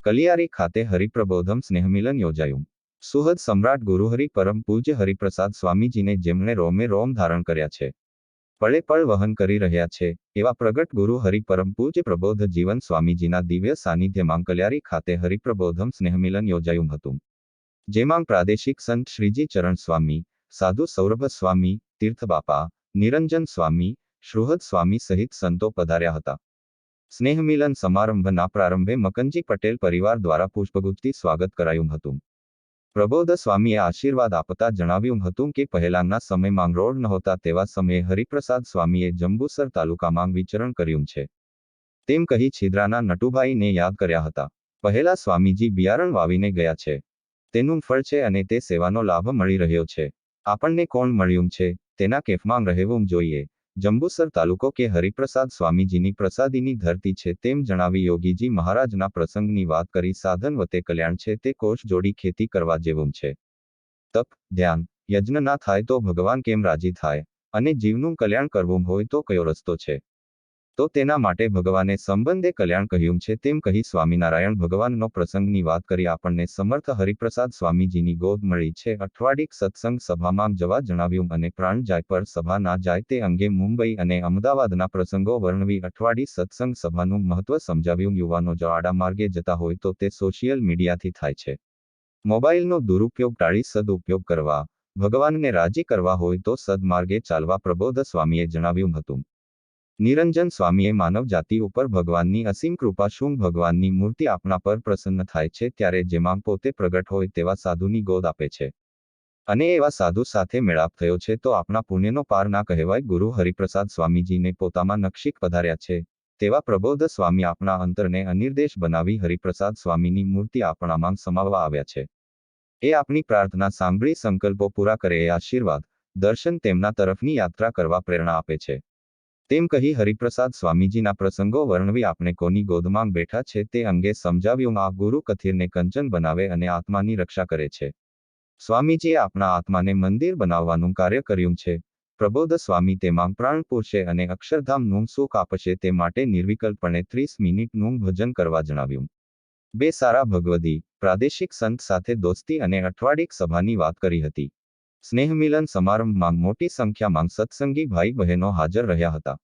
કલિયારી ખાતે હરિપ્રબોધમ સ્નેહમિલન યોજાયું. સુહદ સમ્રાટ ગુરુહરિ પરમ પૂજ્ય હરિપ્રસાદ સ્વામીજીને જેમણે રોમે રોમ ધારણ કર્યા છે, પળે પળ વહન કરી રહ્યા છે, એવા પ્રગટ ગુરુ હરિ પરમ પૂજ્ય પ્રબોધ જીવન સ્વામીજીના દિવ્ય સાનિધ્યમાં કલિયારી ખાતે હરિપ્રબોધમ સ્નેહમિલન યોજાયું હતું. જેમાં પ્રાદેશિક સંત શ્રીજી ચરણ સ્વામી, સાધુ સૌરભ સ્વામી, તીર્થબાપા, નિરંજન સ્વામી, શ્રુહદ સ્વામી સહિત સંતો પધાર્યા હતા. સ્નેહમિલન સમારંભના પ્રારંભે મકનજી પટેલ પરિવાર દ્વારા પુષ્પગુચ્છથી સ્વાગત કરાયું હતું. પ્રબોધ સ્વામીએ આશીર્વાદ આપતા જણાવ્યું હતું કે પહેલાંના સમયમાં રોડ નહોતા તેવા સમયે હરિપ્રસાદ સ્વામીએ જંબુસર તાલુકામાં વિચરણ કર્યું છે, તેમ કહી છિદ્રાના નટુભાઈને યાદ કર્યા હતા. પહેલા સ્વામીજી બિયારણ વાવીને ગયા છે, તેનું ફળ છે અને તે સેવાનો લાભ મળી રહ્યો છે. આપણને કોણ મળ્યું છે, તેના કેફમાં રહેવું જોઈએ. જંબુસર તાલુકો કે હરિપ્રસાદ સ્વામીજીની પ્રસાદીની ધરતી છે તેમ જણાવી યોગીજી મહારાજના પ્રસંગની વાત કરી સાધન વતે કલ્યાણ છે તે કોષ જોડી ખેતી કરવા જેવું છે. તપ, ધ્યાન, યજ્ઞ ના થાય તો ભગવાન કેમ રાજી થાય, અને જીવનું કલ્યાણ કરવું હોય તો કયો રસ્તો છે, તો તેના માટે ભગવાને સંબંધે કલ્યાણ કહ્યું છે તેમ કહી સ્વામિનારાયણ ભગવાનનો પ્રસંગની વાત કરી આપણને સમર્થ હરિપ્રસાદ સ્વામીજીની ગોદ મળી છે. અઠવાડિક સત્સંગ સભામાં જવા જણાવ્યું અને પ્રાણ જાય પર સભા ના જાય તે અંગે મુંબઈ અને અમદાવાદના પ્રસંગો વર્ણવી અઠવાડી સત્સંગ સભાનું મહત્વ સમજાવ્યું. યુવાનો જો આડા માર્ગે જતા હોય તો તે સોશિયલ મીડિયાથી થાય છે. મોબાઈલનો દુરુપયોગ ટાળી સદુપયોગ કરવા, ભગવાનને રાજી કરવા હોય તો સદમાર્ગે ચાલવા પ્રબોધ સ્વામીએ જણાવ્યું હતું. નિરંજન સ્વામીએ માનવ જાતિ ઉપર ભગવાનની અસીમ કૃપા શું ભગવાનની મૂર્તિ આપણા પર પ્રસન્ન થાય છે ત્યારે જેમાં પોતે પ્રગટ હોય તેવા સાધુની ગોદ આપે છે, અને એવા સાધુ સાથે મેળાપ થયો છે તો આપણા પુણ્યનો પાર ના કહેવાય. ગુરુ હરિપ્રસાદ સ્વામીજીને પોતામાં નક્ષિક પધાર્યા છે તેવા પ્રબોધ સ્વામી આપણા અંતરને અનિર્દેશ બનાવી હરિપ્રસાદ સ્વામીની મૂર્તિ આપણામાં સમાવવા આવ્યા છે. એ આપણી પ્રાર્થના સાંભળી સંકલ્પો પૂરા કરે એ આશીર્વાદ, દર્શન તેમના તરફની યાત્રા કરવા પ્રેરણા આપે છે, તેમ કહી હરિપ્રસાદ સ્વામીજીના પ્રસંગો વર્ણવી આપણે કોની ગોદમાં બેઠા છે તે અંગે સમજાવ્યું. આ ગુરુ કથિરને કંચન બનાવે અને આત્માની રક્ષા કરે છે. સ્વામીજીએ આપણા આત્માને મંદિર બનાવવાનું કાર્ય કર્યું છે. પ્રબોધ સ્વામી તેમાં પ્રાણ પૂરશે અને અક્ષરધામનું સુખ આપશે તે માટે નિર્વિકલ્પણે 30 મિનિટનું ભજન કરવા જણાવ્યું. બે સારા ભગવદી, પ્રાદેશિક સંત સાથે દોસ્તી અને અઠવાડિક સભાની વાત કરી હતી. સ્નેહમિલન સમારંભમાં મોટી સંખ્યામાં સત્સંગી ભાઈ બહેનો હાજર રહ્યા હતા.